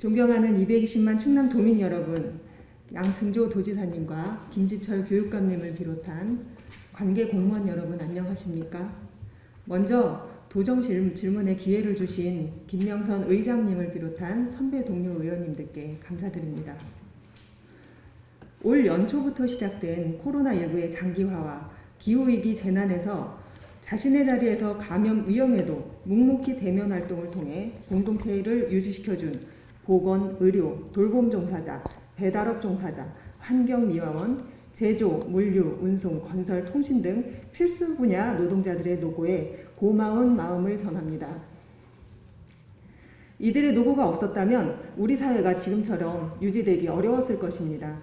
존경하는 220만 충남 도민 여러분, 양승조 도지사님과 김지철 교육감님을 비롯한 관계 공무원 여러분 안녕하십니까? 먼저 도정 질문에 기회를 주신 김명선 의장님을 비롯한 선배 동료 의원님들께 감사드립니다. 올 연초부터 시작된 코로나19의 장기화와 기후위기 재난에서 자신의 자리에서 감염 위험에도 묵묵히 대면 활동을 통해 공동체를 유지시켜준 보건, 의료, 돌봄 종사자, 배달업 종사자, 환경미화원, 제조, 물류, 운송, 건설, 통신 등 필수 분야 노동자들의 노고에 고마운 마음을 전합니다. 이들의 노고가 없었다면 우리 사회가 지금처럼 유지되기 어려웠을 것입니다.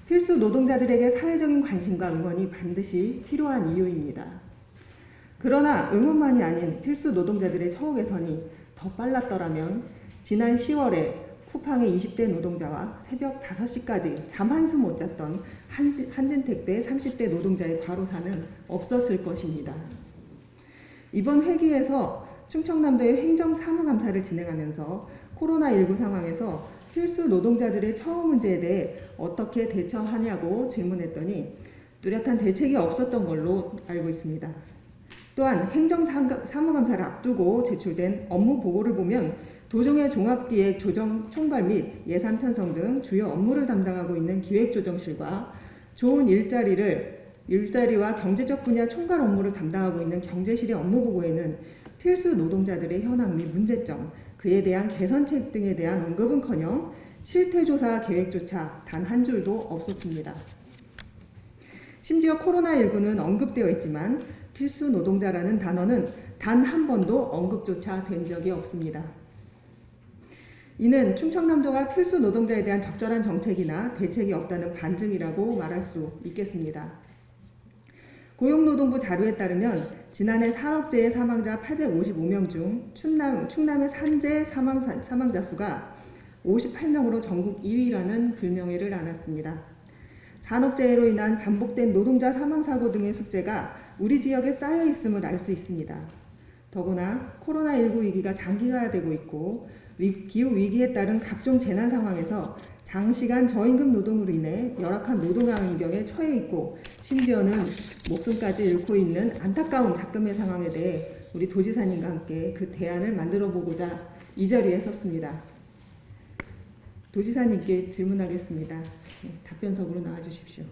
필수 노동자들에게 사회적인 관심과 응원이 반드시 필요한 이유입니다. 그러나 응원만이 아닌 필수 노동자들의 처우 개선이 더 빨랐더라면 지난 10월에 쿠팡의 20대 노동자와 새벽 5시까지 잠 한숨 못 잤던 한진택배 30대 노동자의 과로사는 없었을 것입니다. 이번 회기에서 충청남도의 행정사무감사를 진행하면서 코로나19 상황에서 필수 노동자들의 처우 문제에 대해 어떻게 대처하냐고 질문했더니 뚜렷한 대책이 없었던 걸로 알고 있습니다. 또한 행정사무감사를 앞두고 제출된 업무 보고를 보면 도정의 종합기획 조정 총괄 및 예산 편성 등 주요 업무를 담당하고 있는 기획조정실과 좋은 일자리와 경제적 분야 총괄 업무를 담당하고 있는 경제실의 업무 보고에는 필수 노동자들의 현황 및 문제점, 그에 대한 개선책 등에 대한 언급은커녕 실태조사 계획조차 단 한 줄도 없었습니다. 심지어 코로나19는 언급되어 있지만 필수 노동자라는 단어는 단 한 번도 언급조차 된 적이 없습니다. 이는 충청남도가 필수 노동자에 대한 적절한 정책이나 대책이 없다는 반증이라고 말할 수 있겠습니다. 고용노동부 자료에 따르면 지난해 산업재해 사망자 855명 중 충남의 산재 사망자 수가 58명으로 전국 2위라는 불명예를 안았습니다. 산업재해로 인한 반복된 노동자 사망사고 등의 숙제가 우리 지역에 쌓여 있음을 알 수 있습니다. 더구나 코로나19 위기가 장기화되고 있고 기후위기에 따른 각종 재난 상황에서 장시간 저임금 노동으로 인해 열악한 노동환경에 처해 있고 심지어는 목숨까지 잃고 있는 안타까운 작금의 상황에 대해 우리 도지사님과 함께 그 대안을 만들어 보고자 이 자리에 섰습니다. 도지사님께 질문하겠습니다. 답변석으로 나와 주십시오.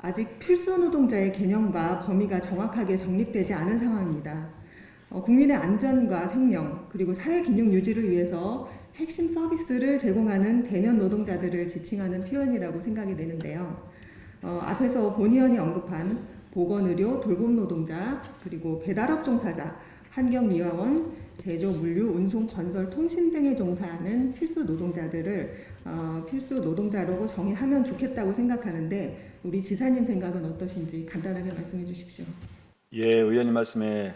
아직 필수 노동자의 개념과 범위가 정확하게 정립되지 않은 상황입니다. 국민의 안전과 생명 그리고 사회 균형 유지를 위해서 핵심 서비스를 제공하는 대면 노동자들을 지칭하는 표현이라고 생각이 되는데요. 앞에서 본 의원이 언급한 보건의료, 돌봄 노동자, 그리고 배달업 종사자, 환경미화원, 제조, 물류, 운송, 건설, 통신 등에 종사하는 필수 노동자들을 필수 노동자라고 정의하면 좋겠다고 생각하는데 우리 지사님 생각은 어떠신지 간단하게 말씀해 주십시오. 예, 의원님 말씀에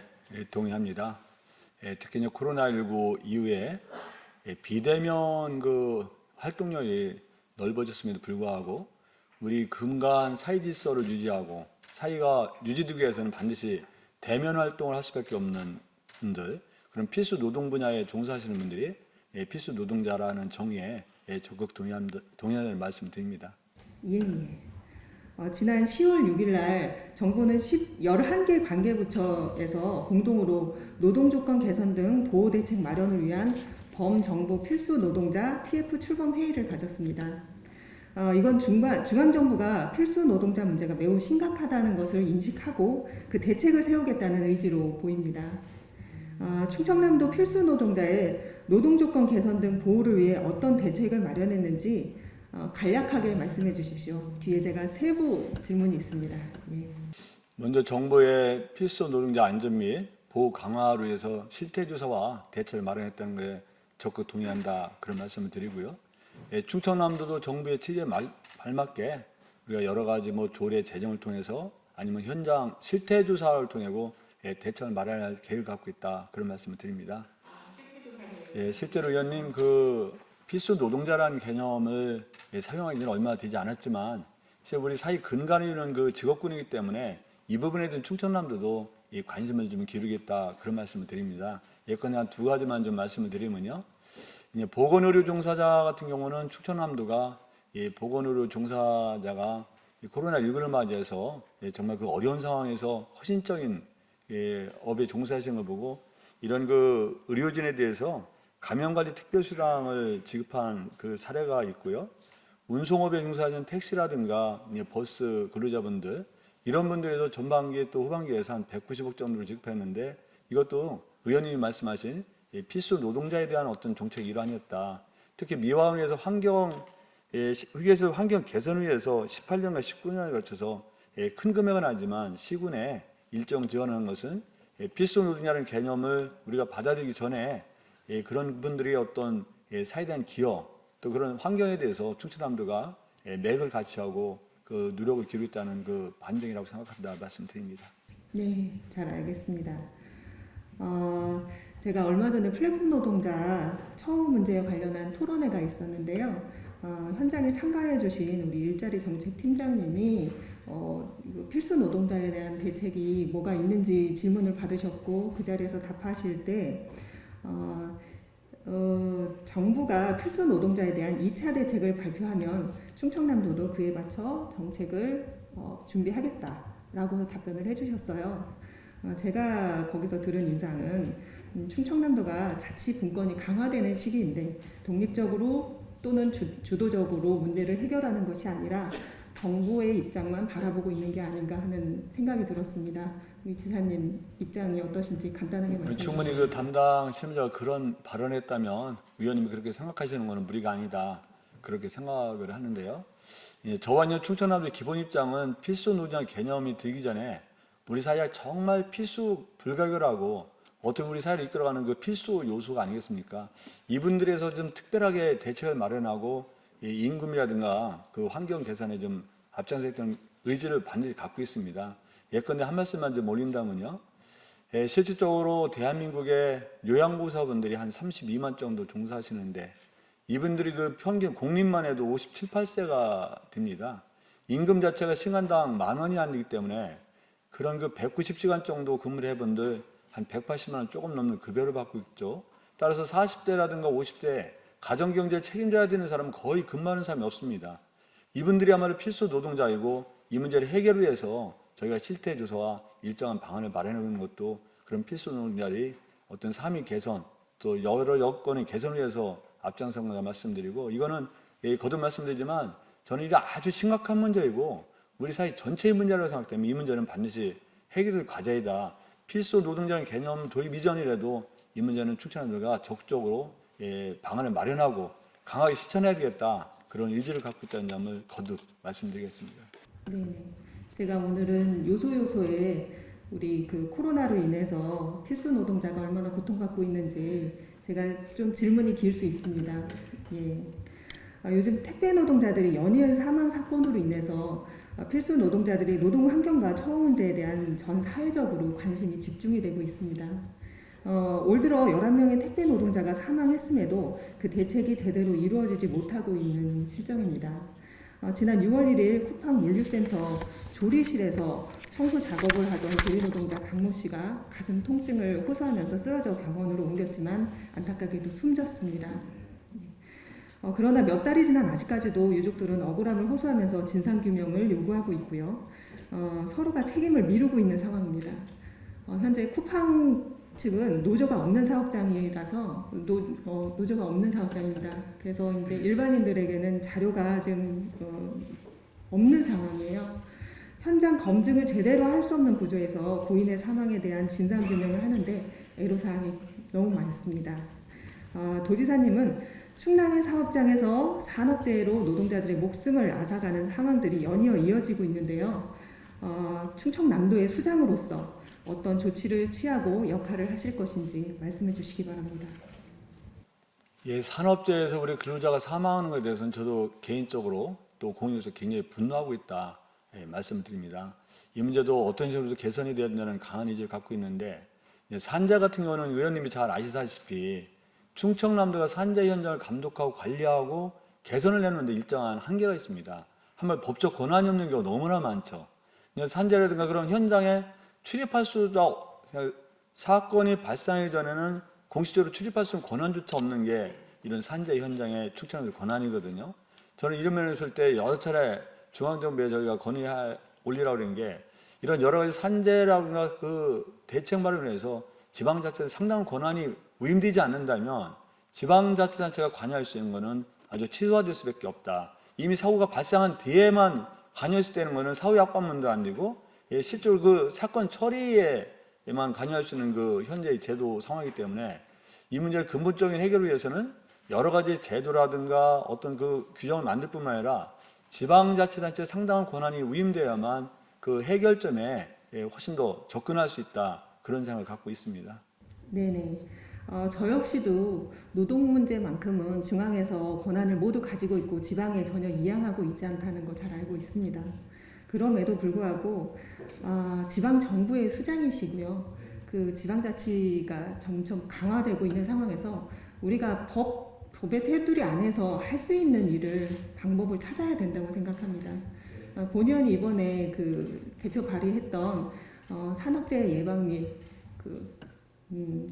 동의합니다. 특히 코로나19 이후에 비대면 활동력이 넓어졌음에도 불구하고 우리 근간 사회 질서를 유지하고 사회가 유지되기 위해서는 반드시 대면 활동을 할 수밖에 없는 분들, 그런 필수 노동 분야에 종사하시는 분들이 필수 노동자라는 정의에 적극 동의하는 말씀을 드립니다. 예. 지난 10월 6일 날 정부는 11개 관계부처에서 공동으로 노동조건 개선 등 보호대책 마련을 위한 범정부 필수 노동자 TF 출범 회의를 가졌습니다. 이건 중앙정부가 필수 노동자 문제가 매우 심각하다는 것을 인식하고 그 대책을 세우겠다는 의지로 보입니다. 충청남도 필수 노동자의 노동조건 개선 등 보호를 위해 어떤 대책을 마련했는지 간략하게 말씀해 주십시오. 뒤에 제가 세부 질문이 있습니다. 예. 먼저 정부의 필수 노동자 안전 및 보호 강화를 위해서 실태조사와 대책을 마련했다는 것에 적극 동의한다, 그런 말씀을 드리고요. 충청남도도 정부의 취지에 발맞게 우리가 여러 가지 조례 제정을 통해서 아니면 현장 실태조사를 통해서 대책을 마련할 계획을 갖고 있다, 그런 말씀을 드립니다. 실제로 의원님 필수 노동자라는 개념을 사용하기 는 얼마 되지 않았지만 실제 우리 사회 근간을 이루는 그 직업군이기 때문에 이 부분에 대한 충청남도도 이 관심을 좀 기울이겠다 그런 말씀을 드립니다. 예컨대 한 두 가지만 좀 말씀을 드리면요. 이제 보건의료 종사자 같은 경우는 충청남도가 이 보건의료 종사자가 이 코로나19를 맞이해서 정말 그 어려운 상황에서 헌신적인 업에 종사하시는 걸 보고 이런 그 의료진에 대해서 감염관리 특별수당을 지급한 그 사례가 있고요. 운송업에 종사하는 택시라든가 버스 근로자분들 이런 분들에도 전반기에 또 후반기에서 한 190억 정도를 지급했는데 이것도 의원님이 말씀하신 필수 노동자에 대한 어떤 정책의 일환이었다. 특히 미화원을 위해서 휴게소 환경 개선을 위해서 18년과 19년을 거쳐서 큰 금액은 아니지만 시군에 일정 지원하는 것은 필수 노동자라는 개념을 우리가 받아들이기 전에 그런 분들의 어떤 사회에 대한 기여 또 그런 환경에 대해서 충청남도가 맥을 같이 하고 그 노력을 기울였다는 그 반증이라고 생각한다 말씀드립니다. 네, 잘 알겠습니다. 제가 얼마 전에 플랫폼 노동자 처우 문제에 관련한 토론회가 있었는데요. 현장에 참가해 주신 우리 일자리 정책 팀장님이 이거 필수 노동자에 대한 대책이 뭐가 있는지 질문을 받으셨고 그 자리에서 답하실 때 정부가 필수 노동자에 대한 2차 대책을 발표하면 충청남도도 그에 맞춰 정책을 준비하겠다라고 답변을 해주셨어요. 제가 거기서 들은 인상은 충청남도가 자치 분권이 강화되는 시기인데 독립적으로 또는 주도적으로 문제를 해결하는 것이 아니라 정부의 입장만 바라보고 있는 게 아닌가 하는 생각이 들었습니다. 우리 지사님 입장이 어떠신지 간단하게 말씀해 주시죠. 충분히 그 담당 실무자가 그런 발언했다면 의원님이 그렇게 생각하시는 것은 무리가 아니다 그렇게 생각을 하는데요. 저와 충청남도의 기본 입장은 필수 노동자 개념이 들기 전에 우리 사회가 정말 필수 불가결하고 어떻게 우리 사회를 이끌어가는 그 필수 요소가 아니겠습니까? 이분들에서 좀 특별하게 대책을 마련하고 임금이라든가 그 환경 개선에 좀 앞장서있던 의지를 반드시 갖고 있습니다. 예컨대 한 말씀만 좀 올린다면요. 실질적으로 대한민국의 요양보호사분들이 한 32만 정도 종사하시는데 이분들이 그 평균 공립만 해도 57, 8세가 됩니다. 임금 자체가 시간당 10,000원이 안 되기 때문에 그런 그 190시간 정도 근무를 해본들 한 180만 원 조금 넘는 급여를 받고 있죠. 따라서 40대라든가 50대 가정경제를 책임져야 되는 사람은 거의 근무하는 사람이 없습니다. 이분들이야말로 필수 노동자이고 이 문제를 해결을 위해서 저희가 실태조사와 일정한 방안을 마련하는 것도 그런 필수 노동자들이 어떤 삶의 개선 또 여러 여건의 개선을 위해서 앞장선 거다 말씀드리고 이거는 거듭 말씀드리지만 저는 이게 아주 심각한 문제이고 우리 사회 전체의 문제라고 생각되면 이 문제는 반드시 해결될 과제이다. 필수 노동자의 개념 도입 이전이라도 이 문제는 충청남도가 적극적으로 방안을 마련하고 강하게 실천해야 되겠다. 그런 의지를 갖고 있다는 점을 거듭 말씀드리겠습니다. 네, 제가 오늘은 요소요소에 우리 그 코로나로 인해서 필수 노동자가 얼마나 고통받고 있는지 제가 좀 질문이 길 수 있습니다. 예. 요즘 택배 노동자들이 연이은 사망 사건으로 인해서 필수 노동자들이 노동 환경과 처우 문제에 대한 전 사회적으로 관심이 집중이 되고 있습니다. 올 들어 11명의 택배 노동자가 사망했음에도 그 대책이 제대로 이루어지지 못하고 있는 실정입니다. 지난 6월 1일 쿠팡 물류센터 조리실에서 청소 작업을 하던 조리노동자 강모 씨가 가슴 통증을 호소하면서 쓰러져 병원으로 옮겼지만 안타깝게도 숨졌습니다. 그러나 몇 달이 지난 아직까지도 유족들은 억울함을 호소하면서 진상규명을 요구하고 있고요. 서로가 책임을 미루고 있는 상황입니다. 현재 쿠팡 측은 노조가 없는 사업장이라서 노조가 없는 사업장입니다. 그래서 이제 일반인들에게는 자료가 지금 없는 상황이에요. 현장 검증을 제대로 할 수 없는 구조에서 고인의 사망에 대한 진상규명을 하는데 애로사항이 너무 많습니다. 도지사님은 충남의 사업장에서 산업재해로 노동자들의 목숨을 앗아가는 상황들이 연이어 이어지고 있는데요. 충청남도의 수장으로서 어떤 조치를 취하고 역할을 하실 것인지 말씀해 주시기 바랍니다. 예, 산업재해에서 우리 근로자가 사망하는 것에 대해서는 저도 개인적으로 또 공유해서 굉장히 분노하고 있다 말씀드립니다. 이 문제도 어떤 식으로 개선이 되어야 된다는 강한 의지를 갖고 있는데 산재 같은 경우는 의원님이 잘 아시다시피 충청남도가 산재 현장을 감독하고 관리하고 개선을 내는데 일정한 한계가 있습니다. 한번 법적 권한이 없는 경우가 너무나 많죠. 산재라든가 그런 현장에 출입할 수도, 사건이 발생하기 전에는 공식적으로 출입할 수 있는 권한조차 없는 게 이런 산재 현장의 충청남도 권한이거든요. 저는 이런 면에서 볼 때 여러 차례 중앙정부에 저희가 건의해 올리라고 그런 게 이런 여러 가지 산재라든가 그 대책 마련을 위해서 지방자치에 상당한 권한이 위임되지 않는다면 지방자치단체가 관여할 수 있는 것은 아주 취소화될 수밖에 없다. 이미 사고가 발생한 뒤에만 관여할 수 있는 것은 사후 약방문도 안 되고 실제로 그 사건 처리에만 관여할 수 있는 그 현재의 제도 상황이기 때문에 이 문제를 근본적인 해결을 위해서는 여러 가지 제도라든가 어떤 그 규정을 만들 뿐만 아니라 지방자치단체에 상당한 권한이 위임되어야만 그 해결점에 훨씬 더 접근할 수 있다. 그런 생각을 갖고 있습니다. 네네. 저 역시도 노동 문제만큼은 중앙에서 권한을 모두 가지고 있고 지방에 전혀 이양하고 있지 않다는 거 잘 알고 있습니다. 그럼에도 불구하고 지방 정부의 수장이시고요. 그 지방자치가 점점 강화되고 있는 상황에서 우리가 법의 테두리 안에서 할 수 있는 일을 방법을 찾아야 된다고 생각합니다. 본의원이 이번에 그 대표 발의했던 산업재해 예방 및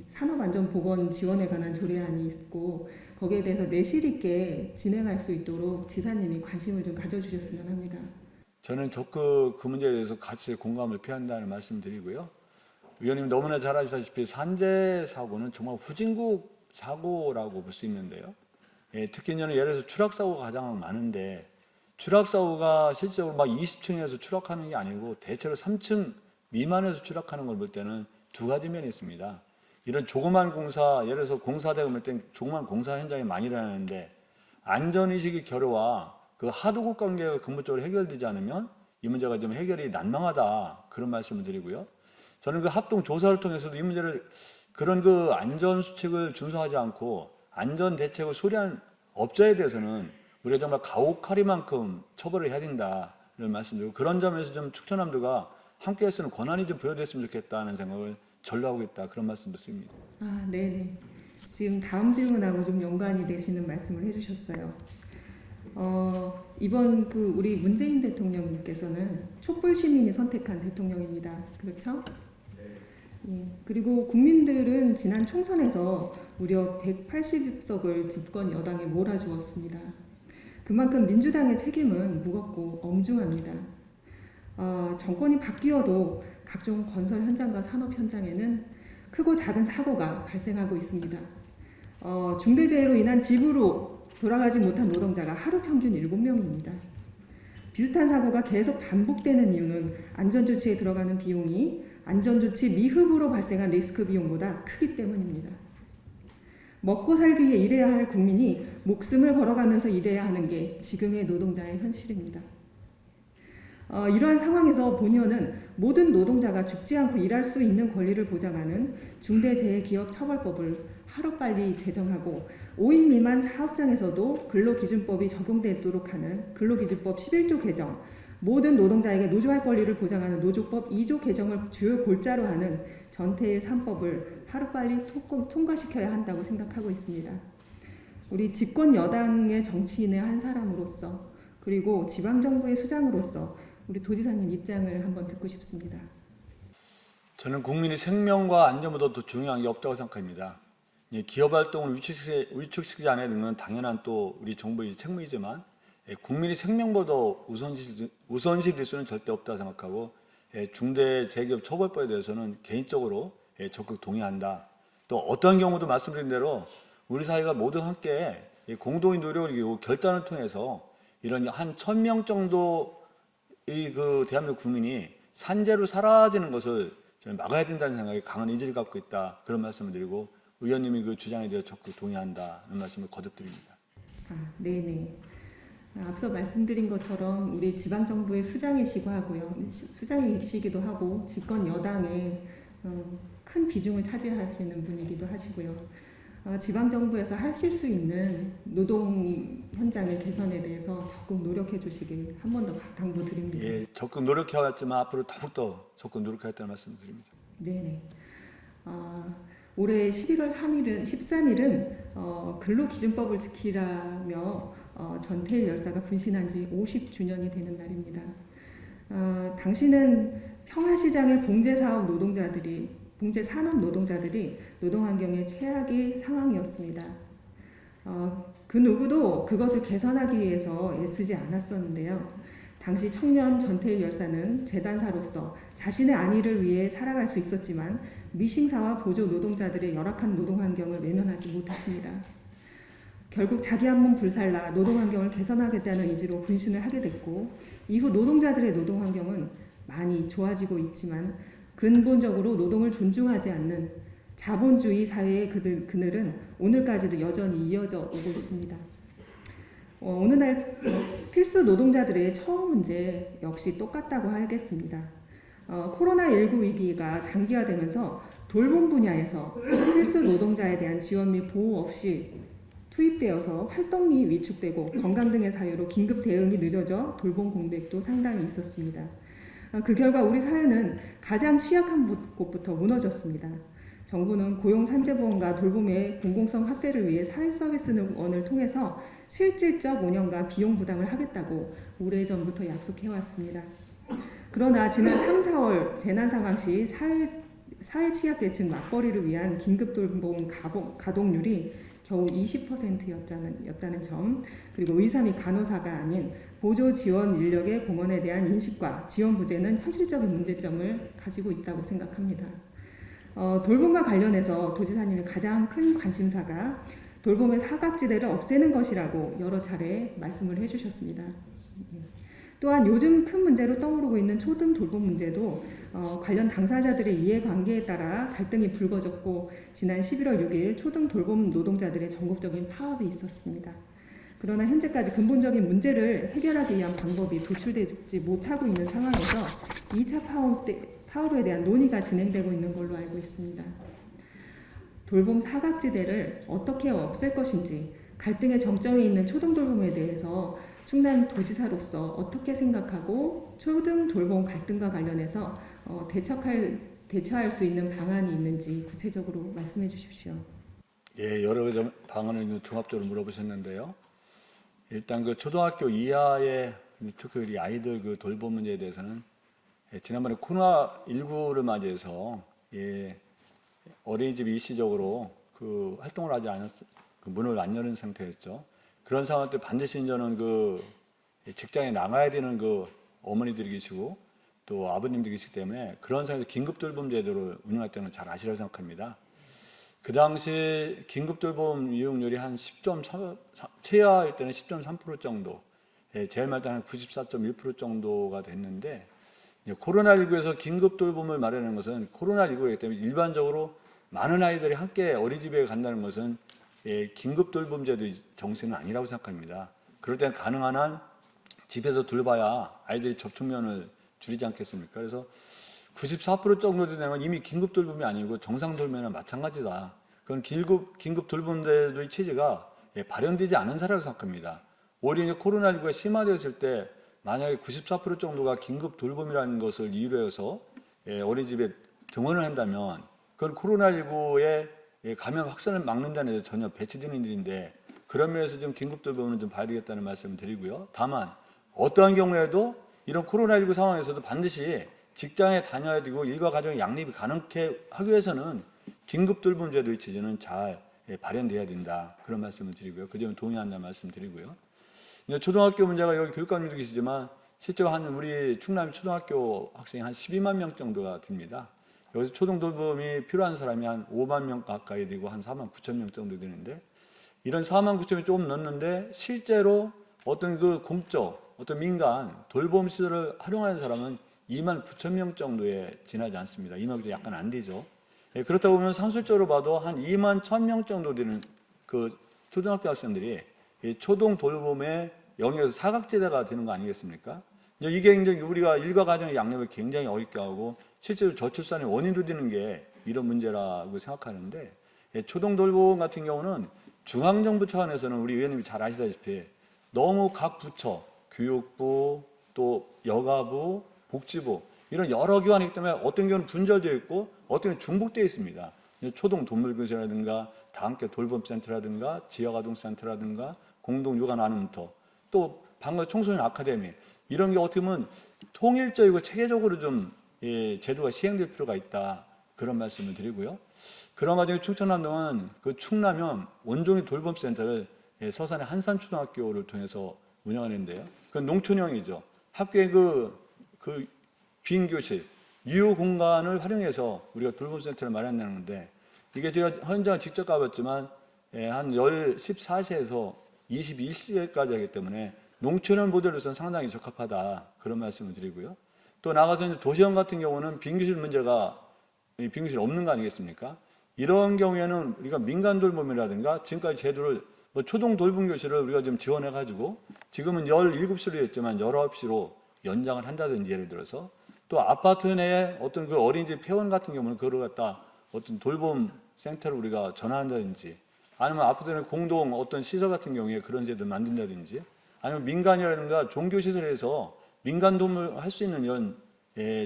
산업안전보건 지원에 관한 조례안이 있고 거기에 대해서 내실 있게 진행할 수 있도록 지사님이 관심을 좀 가져주셨으면 합니다. 저는 적극 그 문제에 대해서 같이 공감을 표한다는 말씀드리고요. 의원님 너무나 잘 아시다시피 산재 사고는 정말 후진국 사고라고 볼 수 있는데요. 특히 저는 예를 들어서 추락 사고가 가장 많은데 추락 사고가 실제로 막 20층에서 추락하는 게 아니고 대체로 3층 미만에서 추락하는 걸 볼 때는 두 가지 면이 있습니다. 이런 조그만 공사, 예를 들어서 공사대가 볼 때 조그만 공사 현장이 많이 일어나는데 안전의식의 결여와 그 하도급 관계가 근본적으로 해결되지 않으면 이 문제가 좀 해결이 난망하다. 그런 말씀을 드리고요. 저는 그 합동 조사를 통해서도 이 문제를 그런 그 안전수칙을 준수하지 않고 안전대책을 소리한 업자에 대해서는 우리가 정말 가혹하리만큼 처벌을 해야 된다. 이런 말씀드리고 그런 점에서 좀 충청남도가 함께 쓰는 권한이 좀 부여됐으면 좋겠다는 생각을 전려하고 있다. 그런 말씀도 드립니다. 네네. 지금 다음 질문하고 좀 연관이 되시는 말씀을 해주셨어요. 이번 그 우리 문재인 대통령님께서는 촛불 시민이 선택한 대통령입니다. 그렇죠? 네. 그리고 국민들은 지난 총선에서 무려 180석을 집권 여당에 몰아주었습니다. 그만큼 민주당의 책임은 무겁고 엄중합니다. 정권이 바뀌어도 각종 건설 현장과 산업 현장에는 크고 작은 사고가 발생하고 있습니다. 중대재해로 인한 집으로 돌아가지 못한 노동자가 하루 평균 7명입니다. 비슷한 사고가 계속 반복되는 이유는 안전조치에 들어가는 비용이 안전조치 미흡으로 발생한 리스크 비용보다 크기 때문입니다. 먹고 살기 위해 일해야 할 국민이 목숨을 걸어가면서 일해야 하는 게 지금의 노동자의 현실입니다. 이러한 상황에서 본의원은 모든 노동자가 죽지 않고 일할 수 있는 권리를 보장하는 중대재해기업처벌법을 하루빨리 제정하고 5인 미만 사업장에서도 근로기준법이 적용되도록 하는 근로기준법 11조 개정, 모든 노동자에게 노조할 권리를 보장하는 노조법 2조 개정을 주요 골자로 하는 전태일 3법을 하루빨리 통과시켜야 한다고 생각하고 있습니다. 우리 집권 여당의 정치인의 한 사람으로서 그리고 지방정부의 수장으로서 우리 도지사님 입장을 한번 듣고 싶습니다. 저는 국민의 생명과 안전보다 더 중요한 게 없다고 생각합니다. 기업 활동을 위축시키지 않는 건 당연한 또 우리 정부의 책무이지만 국민의 생명보다 우선시 될 수는 절대 없다고 생각하고 중대재해기업 처벌법에 대해서는 개인적으로 적극 동의한다. 또 어떤 경우도 말씀드린 대로 우리 사회가 모두 함께 공동의 노력을 이루고 결단을 통해서 이런 한 1000명 정도 그 대한민국 국민이 산재로 사라지는 것을 저는 막아야 된다는 생각에 강한 의지를 갖고 있다. 그런 말씀을 드리고 의원님이 그 주장에 대해 적극 동의한다는 말씀을 거듭드립니다. 네네. 앞서 말씀드린 것처럼 우리 지방정부의 수장이시고 하고요. 수장이시기도 하고 집권 여당의 큰 비중을 차지하시는 분이기도 하시고요. 지방정부에서 하실 수 있는 노동 현장의 개선에 대해서 적극 노력해 주시길 한 번 더 당부드립니다. 예, 적극 노력해왔지만 앞으로 더욱더 적극 노력하겠다는 말씀을 드립니다. 네네. 올해 11월 13일은 근로기준법을 지키라며 전태일 열사가 분신한 지 50주년이 되는 날입니다. 당시는 평화시장의 봉제산업 노동자들이 노동환경의 최악의 상황이었습니다. 그 누구도 그것을 개선하기 위해서 애쓰지 않았었는데요. 당시 청년 전태일 열사는 재단사로서 자신의 안위를 위해 살아갈 수 있었지만 미싱사와 보조 노동자들의 열악한 노동환경을 외면하지 못했습니다. 결국 자기 한 몸 불살라 노동환경을 개선하겠다는 의지로 분신을 하게 됐고, 이후 노동자들의 노동환경은 많이 좋아지고 있지만 근본적으로 노동을 존중하지 않는 자본주의 사회의 그늘은 오늘까지도 여전히 이어져 오고 있습니다. 오늘날 필수 노동자들의 처우 문제 역시 똑같다고 하겠습니다. 코로나19 위기가 장기화되면서 돌봄 분야에서 필수 노동자에 대한 지원 및 보호 없이 투입되어서 활동이 위축되고 건강 등의 사유로 긴급 대응이 늦어져 돌봄 공백도 상당히 있었습니다. 그 결과 우리 사회는 가장 취약한 곳부터 무너졌습니다. 정부는 고용산재보험과 돌봄의 공공성 확대를 위해 사회서비스원을 통해서 실질적 운영과 비용 부담을 하겠다고 오래전부터 약속해왔습니다. 그러나 지난 3, 4월 재난상황 시 사회 취약계층 맞벌이를 위한 긴급돌봄 가동률이 겨우 20%였다는 점, 그리고 의사 및 간호사가 아닌 보조 지원 인력의 공헌에 대한 인식과 지원 부재는 현실적인 문제점을 가지고 있다고 생각합니다. 돌봄과 관련해서 도지사님의 가장 큰 관심사가 돌봄의 사각지대를 없애는 것이라고 여러 차례 말씀을 해주셨습니다. 또한 요즘 큰 문제로 떠오르고 있는 초등 돌봄 문제도 관련 당사자들의 이해관계에 따라 갈등이 불거졌고, 지난 11월 6일 초등 돌봄 노동자들의 전국적인 파업이 있었습니다. 그러나 현재까지 근본적인 문제를 해결하기 위한 방법이 도출되지 못하고 있는 상황에서 2차 파업에 대한 논의가 진행되고 있는 걸로 알고 있습니다. 돌봄 사각지대를 어떻게 없앨 것인지, 갈등의 정점이 있는 초등 돌봄에 대해서 충남 도지사로서 어떻게 생각하고 초등 돌봄 갈등과 관련해서 대처할 수 있는 방안이 있는지 구체적으로 말씀해 주십시오. 예, 여러 가지 방안을 종합적으로 물어보셨는데요. 일단 그 초등학교 이하의 특히 우리 아이들 그 돌봄 문제에 대해서는 지난번에 코로나19를 맞이해서 어린이집이 일시적으로 그 활동을 하지 그 문을 안 여는 상태였죠. 그런 상황 때 반드시 저는 그 직장에 나가야 되는 그 어머니들이 계시고 또 아버님들이 계시기 때문에 그런 상황에서 긴급 돌봄 제도를 운영할 때는 잘 아시라고 생각합니다. 그 당시 긴급 돌봄 이용률이 한 10.3, 최하일 때는 10.3% 정도, 제일 많을 때는 한 94.1% 정도가 됐는데, 코로나19에서 긴급 돌봄을 마련하는 것은 코로나19이기 때문에 일반적으로 많은 아이들이 함께 어린이집에 간다는 것은 긴급 돌봄제도 정신은 아니라고 생각합니다. 그럴 때는 가능한 한 집에서 돌봐야 아이들이 접촉면을 줄이지 않겠습니까? 그래서 94% 정도 되는 건 이미 긴급 돌봄이 아니고 정상 돌봄이나 마찬가지다. 그건 긴급 돌봄제도의 체제가 발현되지 않은 사례라고 생각합니다. 오히려 코로나19가 심화되었을 때 만약에 94% 정도가 긴급 돌봄이라는 것을 이유로 해서 어린이집에 등원을 한다면 그건 코로나19의 감염 확산을 막는다는 데서 전혀 배치되는 일인데, 그런 면에서 좀 긴급 돌봄은 좀 봐야 되겠다는 말씀을 드리고요. 다만 어떠한 경우에도 이런 코로나19 상황에서도 반드시 직장에 다녀야 되고 일과 가정의 양립이 가능하게 하기 위해서는 긴급 돌봄 제도의 체제는 잘 발현돼야 된다. 그런 말씀을 드리고요. 그 점에 동의한다는 말씀 드리고요. 초등학교 문제가 여기 교육감님도 계시지만 실제로 한 우리 충남 초등학교 학생이 한 12만 명 정도가 됩니다. 여기서 초등 돌봄이 필요한 사람이 한 5만 명 가까이 되고 한 4만 9천 명 정도 되는데, 이런 4만 9천이 조금 넘는데 실제로 어떤 그 공적, 어떤 민간 돌봄 시설을 활용하는 사람은 2만 9천 명 정도에 지나지 않습니다. 2만 9천 약간 안 되죠. 그렇다고 보면 산술적으로 봐도 한 2만 1천 명 정도 되는 그 초등학교 학생들이 초등 돌봄의 영역에서 사각지대가 되는 거 아니겠습니까? 이게 굉장히 우리가 일과 가정의 양립을 굉장히 어렵게 하고 실제로 저출산의 원인도 되는 게 이런 문제라고 생각하는데, 초등 돌봄 같은 경우는 중앙정부 차원에서는 우리 의원님이 잘 아시다시피 너무 각 부처, 교육부, 또 여가부, 복지부 이런 여러 기관이기 때문에 어떤 경우는 분절되어 있고 어떤 경우는 중복되어 있습니다. 초동 동물교실이라든가 다 함께 돌봄센터라든가 지역아동센터라든가 공동 육아 나눔터, 또 방금 청소년 아카데미, 이런 게 어떻게 보면 통일적이고 체계적으로 좀 제도가 시행될 필요가 있다, 그런 말씀을 드리고요. 그런 와중에 충청남도는 그 충남면 온종일 돌봄센터를 서산의 한산초등학교를 통해서 운영하는데요. 그 농촌형이죠. 학교의 그 빈 교실, 유휴 공간을 활용해서 우리가 돌봄센터를 마련하는데, 이게 제가 현장을 직접 가봤지만 한 14시에서 21시까지 하기 때문에 농촌형 모델로서는 상당히 적합하다, 그런 말씀을 드리고요. 또 나가서 이제 도시형 같은 경우는 빈교실 문제가, 빈교실 없는 거 아니겠습니까? 이런 경우에는 우리가 민간 돌봄이라든가 지금까지 제도를 초동 돌봄 교실을 우리가 좀 지원해가지고 지금은 17시로 했지만 19시로 연장을 한다든지, 예를 들어서 또 아파트 내에 어떤 그 어린이집 회원 같은 경우는 그걸 갖다 어떤 돌봄 센터를 우리가 전환한다든지, 아니면 아파트 내 공동 어떤 시설 같은 경우에 그런 제도를 만든다든지, 아니면 민간이라든가 종교시설에서 민간 도움을 할 수 있는 이런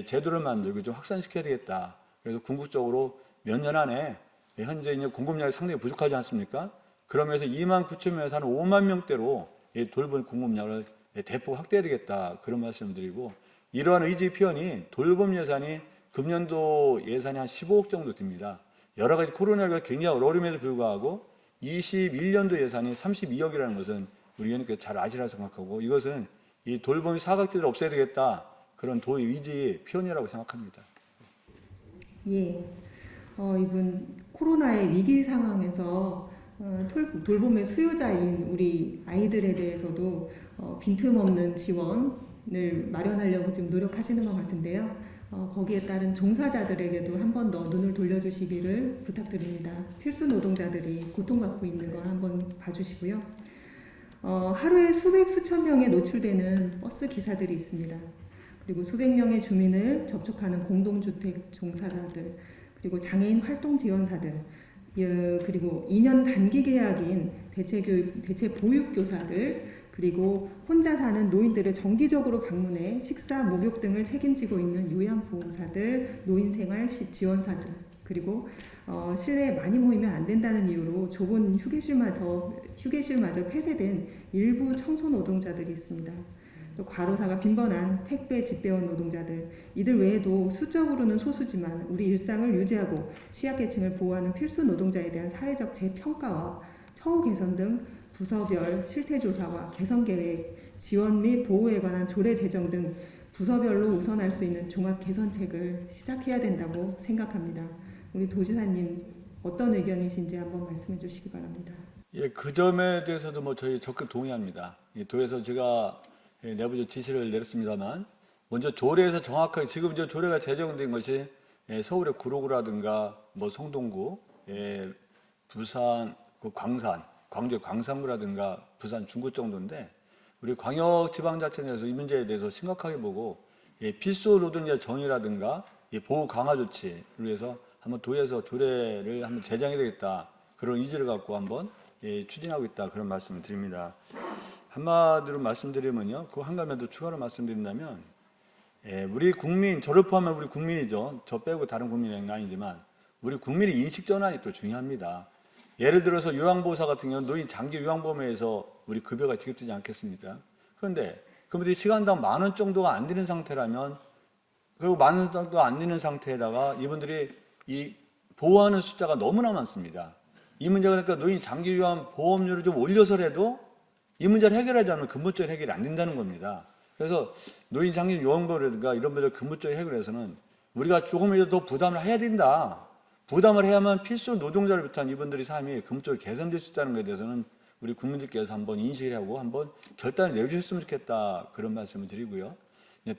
제도를 만들고 좀 확산시켜야 되겠다. 그래서 궁극적으로 몇 년 안에 현재 이제 공급량이 상당히 부족하지 않습니까? 그러면서 29,000명에서 한 5만 명대로 돌봄 공급량을 대폭 확대해야 되겠다, 그런 말씀을 드리고, 이러한 의지 표현이 돌봄 예산이 금년도 예산이 한 15억 정도 됩니다. 여러 가지 코로나19가 굉장히 어려움에도 불구하고 21년도 예산이 32억이라는 것은 우리 의원님께서 잘 아시라고 생각하고, 이것은 이 돌봄 사각지대를 없애야 되겠다, 그런 도의 의지의 표현이라고 생각합니다. 예, 이분 코로나의 위기 상황에서 돌봄의 수요자인 우리 아이들에 대해서도 빈틈없는 지원을 마련하려고 지금 노력하시는 것 같은데요. 거기에 따른 종사자들에게도 한 번 더 눈을 돌려주시기를 부탁드립니다. 필수 노동자들이 고통받고 있는 걸 한번 봐주시고요. 하루에 수천 명에 노출되는 버스 기사들이 있습니다. 그리고 수백 명의 주민을 접촉하는 공동주택 종사자들, 그리고 장애인 활동 지원사들, 그리고 2년 단기 계약인 대체 보육교사들, 그리고 혼자 사는 노인들을 정기적으로 방문해 식사, 목욕 등을 책임지고 있는 요양보호사들, 노인생활 지원사들, 그리고 실내에 많이 모이면 안 된다는 이유로 좁은 휴게실마저 폐쇄된 일부 청소 노동자들이 있습니다. 또 과로사가 빈번한 택배, 집배원 노동자들, 이들 외에도 수적으로는 소수지만 우리 일상을 유지하고 취약계층을 보호하는 필수 노동자에 대한 사회적 재평가와 처우 개선 등 부서별 실태조사와 개선계획, 지원 및 보호에 관한 조례 제정 등 부서별로 우선할 수 있는 종합 개선책을 시작해야 된다고 생각합니다. 우리 도지사님 어떤 의견이신지 한번 말씀해 주시기 바랍니다. 예, 그 점에 대해서도 저희 적극 동의합니다. 도에서 제가 내부적 지시를 내렸습니다만, 먼저 조례에서 정확하게, 지금 이제 조례가 제정된 것이 서울의 구로구라든가 성동구, 부산 광산, 광주의 광산구라든가 부산 중구 정도인데, 우리 광역지방자치 내에서 이 문제에 대해서 심각하게 보고 필수 노동자 정의라든가 보호 강화 조치를 위해서 한번 도에서 조례를 한번 제정해야 되겠다, 그런 의지를 갖고 한번 추진하고 있다, 그런 말씀을 드립니다. 한마디로 말씀드리면요, 그 한 가지 더 추가로 말씀드린다면, 우리 국민, 저를 포함한 우리 국민이죠. 저 빼고 다른 국민은 아니지만 우리 국민의 인식 전환이 또 중요합니다. 예를 들어서 요양보호사 같은 경우는 노인 장기 요양보험에서 우리 급여가 지급되지 않겠습니까? 그런데 그분들이 시간당 10,000원 정도가 안 되는 상태라면, 그리고 10,000원 정도 안 되는 상태에다가 이분들이 이 보호하는 숫자가 너무나 많습니다. 이 문제가, 그러니까 노인 장기 요양 보험료를 좀 올려서라도 이 문제를 해결하지 않으면 근본적인 해결이 안 된다는 겁니다. 그래서 노인 장기 요양보험이라든가 이런 문제를 근본적인 해결해서는 우리가 조금이라도 더 부담을 해야 된다. 부담을 해야만 필수 노동자를 비롯한 이분들의 삶이 근본적으로 개선될 수 있다는 것에 대해서는 우리 국민들께서 한번 인식을 하고 한번 결단을 내주셨으면 좋겠다, 그런 말씀을 드리고요.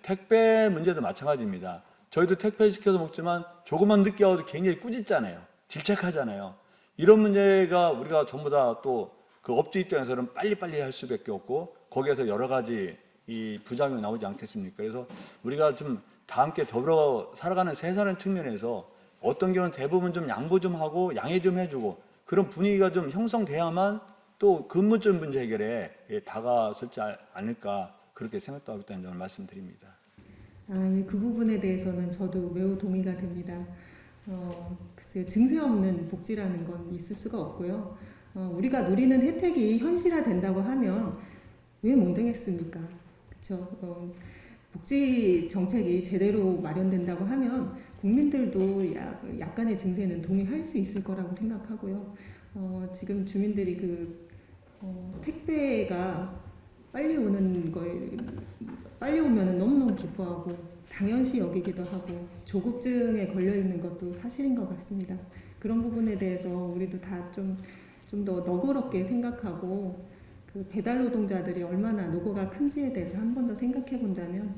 택배 문제도 마찬가지입니다. 저희도 택배 시켜서 먹지만 조금만 늦게 와도 굉장히 꾸짖잖아요. 질책하잖아요. 이런 문제가 우리가 전부 다 또 그 업주 입장에서는 빨리빨리 할 수밖에 없고, 거기에서 여러 가지 이 부작용이 나오지 않겠습니까? 그래서 우리가 좀 다 함께 더불어 살아가는 세상의 측면에서 어떤 경우는 대부분 좀 양보 좀 하고 양해 좀 해주고 그런 분위기가 좀 형성돼야만 또 근본적인 문제 해결에 다가설지 않을까, 그렇게 생각하고 있다는 점을 말씀드립니다. 예, 그 부분에 대해서는 저도 매우 동의가 됩니다. 글쎄요, 증세 없는 복지라는 건 있을 수가 없고요. 우리가 누리는 혜택이 현실화된다고 하면 왜 못 되겠습니까? 그렇죠? 복지 정책이 제대로 마련된다고 하면 국민들도 약간의 증세는 동의할 수 있을 거라고 생각하고요. 지금 주민들이 택배가 빨리 오는 거에 빨리 오면은 너무너무 기뻐하고 당연시 여기기도 하고 조급증에 걸려 있는 것도 사실인 것 같습니다. 그런 부분에 대해서 우리도 다 좀 더 너그럽게 생각하고 그 배달 노동자들이 얼마나 노고가 큰지에 대해서 한 번 더 생각해 본다면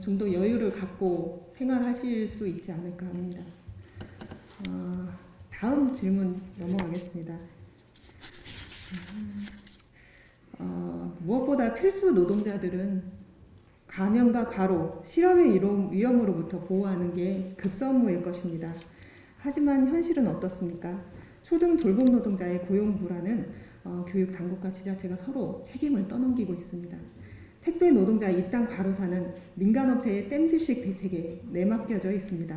좀 더 여유를 갖고 생활하실 수 있지 않을까 합니다. 다음 질문 넘어가겠습니다. 무엇보다 필수 노동자들은 감염과 과로, 실업의 위험으로부터 보호하는 게 급선무일 것입니다. 하지만 현실은 어떻습니까? 초등 돌봄 노동자의 고용 불안은 교육 당국과 지자체가 서로 책임을 떠넘기고 있습니다. 택배 노동자 입당 과로사는 민간업체의 땜질식 대책에 내맡겨져 있습니다.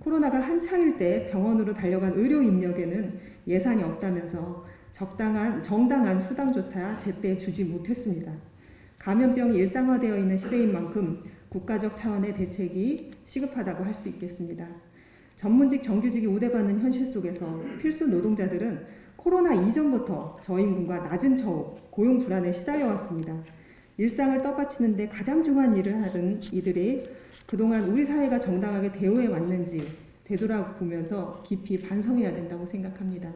코로나가 한창일 때 병원으로 달려간 의료 인력에는 예산이 없다면서 정당한 수당조차 제때 주지 못했습니다. 감염병이 일상화되어 있는 시대인 만큼 국가적 차원의 대책이 시급하다고 할 수 있겠습니다. 전문직 정규직이 우대받는 현실 속에서 필수 노동자들은 코로나 이전부터 저임금과 낮은 처우, 고용 불안에 시달려 왔습니다. 일상을 떠받치는데 가장 중요한 일을 하는 이들이 그동안 우리 사회가 정당하게 대우해 왔는지 되돌아보면서 깊이 반성해야 된다고 생각합니다.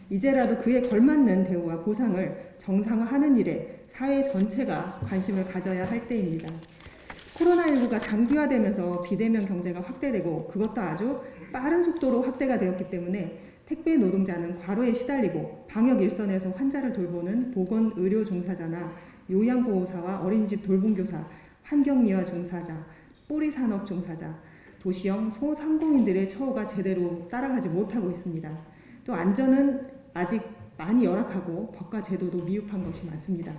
이제라도 그에 걸맞는 대우와 보상을 정상화하는 일에 사회 전체가 관심을 가져야 할 때입니다. 코로나19가 장기화되면서 비대면 경제가 확대되고 그것도 아주 빠른 속도로 확대가 되었기 때문에 택배 노동자는 과로에 시달리고 방역 일선에서 환자를 돌보는 보건의료 종사자나 요양보호사와 어린이집 돌봄교사, 환경미화 종사자, 뿌리산업 종사자, 도시형 소상공인들의 처우가 제대로 따라가지 못하고 있습니다. 또 안전은 아직 많이 열악하고 법과 제도도 미흡한 것이 많습니다.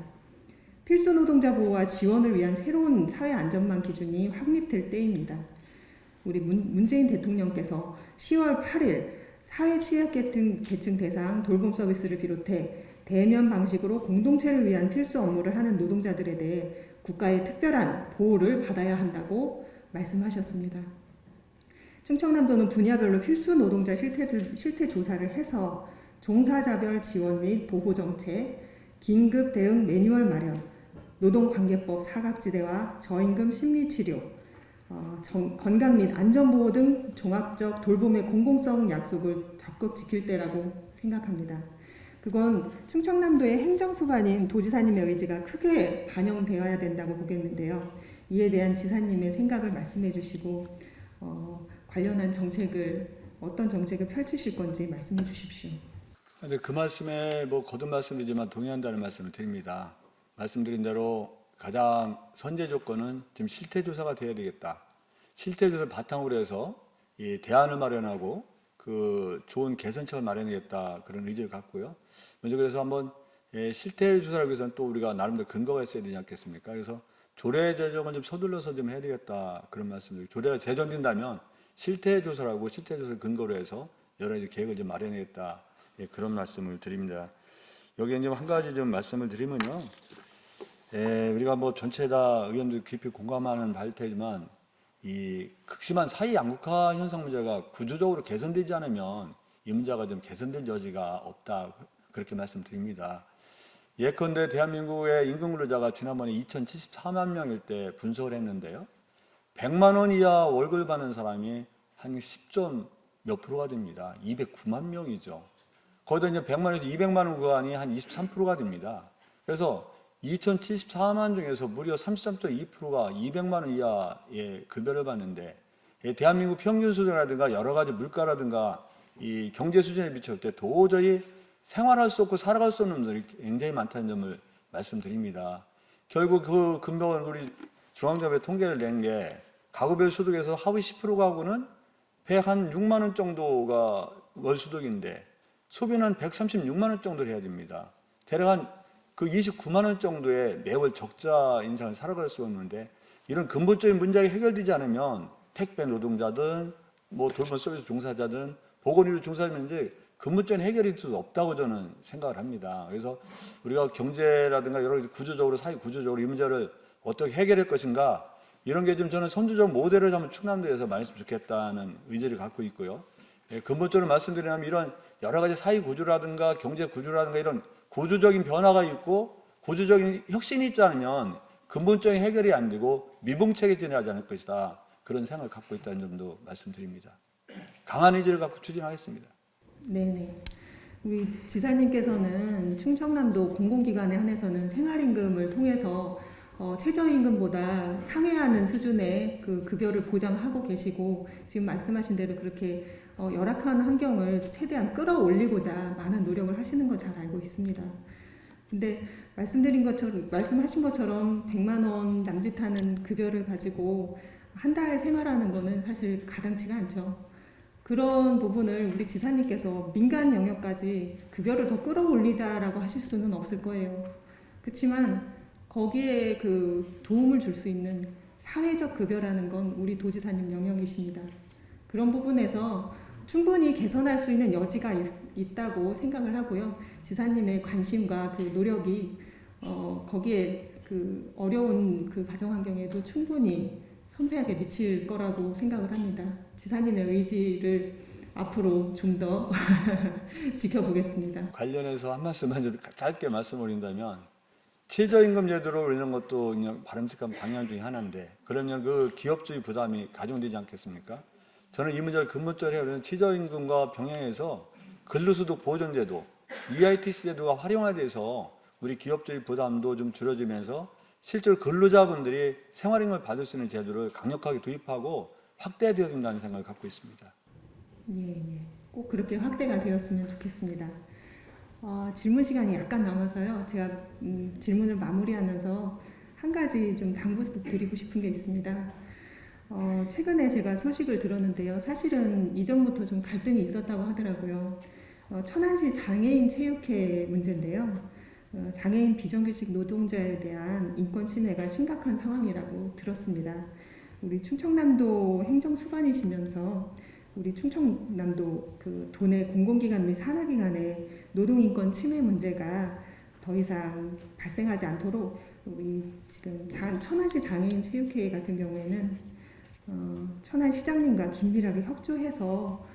필수 노동자 보호와 지원을 위한 새로운 사회 안전망 기준이 확립될 때입니다. 우리 문재인 대통령께서 10월 8일 사회 취약계층 대상 돌봄 서비스를 비롯해 대면 방식으로 공동체를 위한 필수 업무를 하는 노동자들에 대해 국가의 특별한 보호를 받아야 한다고 말씀하셨습니다. 충청남도는 분야별로 필수 노동자 실태 조사를 해서 종사자별 지원 및 보호 정책, 긴급 대응 매뉴얼 마련, 노동관계법 사각지대와 저임금 심리치료, 건강 및 안전보호 등 종합적 돌봄의 공공성 약속을 적극 지킬 때라고 생각합니다. 그건 충청남도의 행정수반인 도지사님의 의지가 크게 반영되어야 된다고 보겠는데요. 이에 대한 지사님의 생각을 말씀해 주시고 관련한 어떤 정책을 펼치실 건지 말씀해 주십시오. 근데 그 말씀에 거듭 말씀드리지만 동의한다는 말씀을 드립니다. 말씀드린 대로 가장 선제 조건은 지금 실태조사가 돼야 되겠다. 실태조사를 바탕으로 해서 이 대안을 마련하고 그 좋은 개선책을 마련하겠다 그런 의지를 갖고요. 먼저 그래서 한번 실태조사를 위해서는 또 우리가 나름대로 근거가 있어야 되지 않겠습니까? 그래서 조례 제정은 좀 서둘러서 좀 해야 되겠다 그런 말씀을. 조례가 제정된다면 실태조사라고 실태조사를 근거로 해서 여러 가지 계획을 좀 마련하겠다 그런 말씀을 드립니다. 여기에 이제 한 가지 좀 말씀을 드리면요. 우리가 전체 다 의원들 깊이 공감하는 바일 테지만 이 극심한 사회 양극화 현상 문제가 구조적으로 개선되지 않으면 이 문제가 좀 개선될 여지가 없다 그렇게 말씀드립니다. 예컨대 대한민국의 임금 근로자가 지난번에 2074만 명일 때 분석을 했는데요. 100만 원 이하 월급을 받는 사람이 한 10점 몇 프로가 됩니다. 209만 명이죠. 거기다 이제 100만 원에서 200만 원 구간이 한 23%가 됩니다. 그래서 2074만 중에서 무려 33.2%가 200만 원 이하의 급여를 받는데 대한민국 평균 수준이라든가 여러 가지 물가라든가 이 경제 수준에 비쳤을 때 도저히 생활할 수 없고 살아갈 수 없는 분들이 굉장히 많다는 점을 말씀드립니다. 결국 그 금방 우리 중앙정부의 통계를 낸 게 가구별 소득에서 하위 10% 가구는 106만 원 정도가 월소득인데 소비는 한 136만 원 정도를 해야 됩니다. 대략 한 그 29만 원 정도의 매월 적자 인상을 살아갈 수 없는데 이런 근본적인 문제가 해결되지 않으면 택배 노동자든 뭐 돌봄 서비스 종사자든 보건의료 종사자면 이제 근본적인 해결이 없다고 저는 생각을 합니다. 그래서 우리가 경제라든가 여러 가지 구조적으로 사회 구조적으로 이 문제를 어떻게 해결할 것인가 이런 게 좀 저는 선두적 모델을 한번 충남도에서 말했으면 좋겠다는 의지를 갖고 있고요. 근본적으로 말씀드리면 이런 여러 가지 사회 구조라든가 경제 구조라든가 이런 구조적인 변화가 있고 구조적인 혁신이 있지 않으면 근본적인 해결이 안 되고 미봉책해지지 않을 것이다. 그런 생각을 갖고 있다는 점도 말씀드립니다. 강한 의지를 갖고 추진하겠습니다. 네네. 우리 지사님께서는 충청남도 공공기관에 한해서는 생활임금을 통해서 최저임금보다 상회하는 수준의 그 급여를 보장하고 계시고 지금 말씀하신 대로 그렇게 열악한 환경을 최대한 끌어올리고자 많은 노력을 하시는 거 잘 알고 있습니다. 근데 말씀하신 것처럼 100만 원 남짓하는 급여를 가지고 한 달 생활하는 거는 사실 가당치가 않죠. 그런 부분을 우리 지사님께서 민간 영역까지 급여를 더 끌어올리자라고 하실 수는 없을 거예요. 그렇지만 거기에 그 도움을 줄 수 있는 사회적 급여라는 건 우리 도지사님 영역이십니다. 그런 부분에서 충분히 개선할 수 있는 여지가 있다고 생각을 하고요. 지사님의 관심과 그 노력이 거기에 그 어려운 그 가정 환경에도 충분히 섬세하게 미칠 거라고 생각을 합니다. 지사님의 의지를 앞으로 좀 더 지켜보겠습니다. 관련해서 한 말씀만 좀 짧게 말씀드린다면 최저임금 제도를 올리는 것도 그냥 바람직한 방향 중에 하나인데 그러면 그 기업주의 부담이 가중되지 않겠습니까? 저는 이 문제를 근본적으로 해야 최저임금과 병행해서 근로소득 보존제도, EITC 제도가 활용화돼서 우리 기업주의 부담도 좀 줄여지면서 실제로 근로자분들이 생활임금을 받을 수 있는 제도를 강력하게 도입하고 확대되어야 된다는 생각을 갖고 있습니다. 예. 꼭 그렇게 확대가 되었으면 좋겠습니다. 질문 시간이 약간 남아서요. 제가 질문을 마무리하면서 한 가지 좀 당부 드리고 싶은 게 있습니다. 최근에 제가 소식을 들었는데요. 사실은 이전부터 좀 갈등이 있었다고 하더라고요. 천안시 장애인 체육회 문제인데요. 장애인 비정규직 노동자에 대한 인권 침해가 심각한 상황이라고 들었습니다. 우리 충청남도 행정수반이시면서 우리 충청남도 그 도내 공공기관 및 산하기관의 노동인권 침해 문제가 더 이상 발생하지 않도록 우리 지금 천안시 장애인 체육회 같은 경우에는 천안시장님과 긴밀하게 협조해서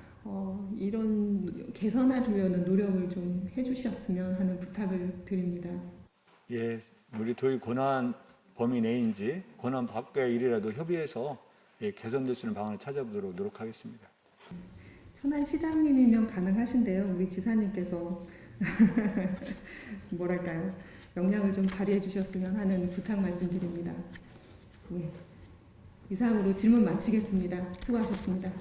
이런 개선하려는 노력을 좀 해주셨으면 하는 부탁을 드립니다. 예, 우리 도의 권한 범위 내인지 권한 밖의 일이라도 협의해서 개선될 수 있는 방안을 찾아보도록 노력하겠습니다. 천안시장님이면 가능하신데요. 우리 지사님께서 뭐랄까요? 역량을 좀 발휘해 주셨으면 하는 부탁 말씀드립니다. 예. 이상으로 질문 마치겠습니다. 수고하셨습니다.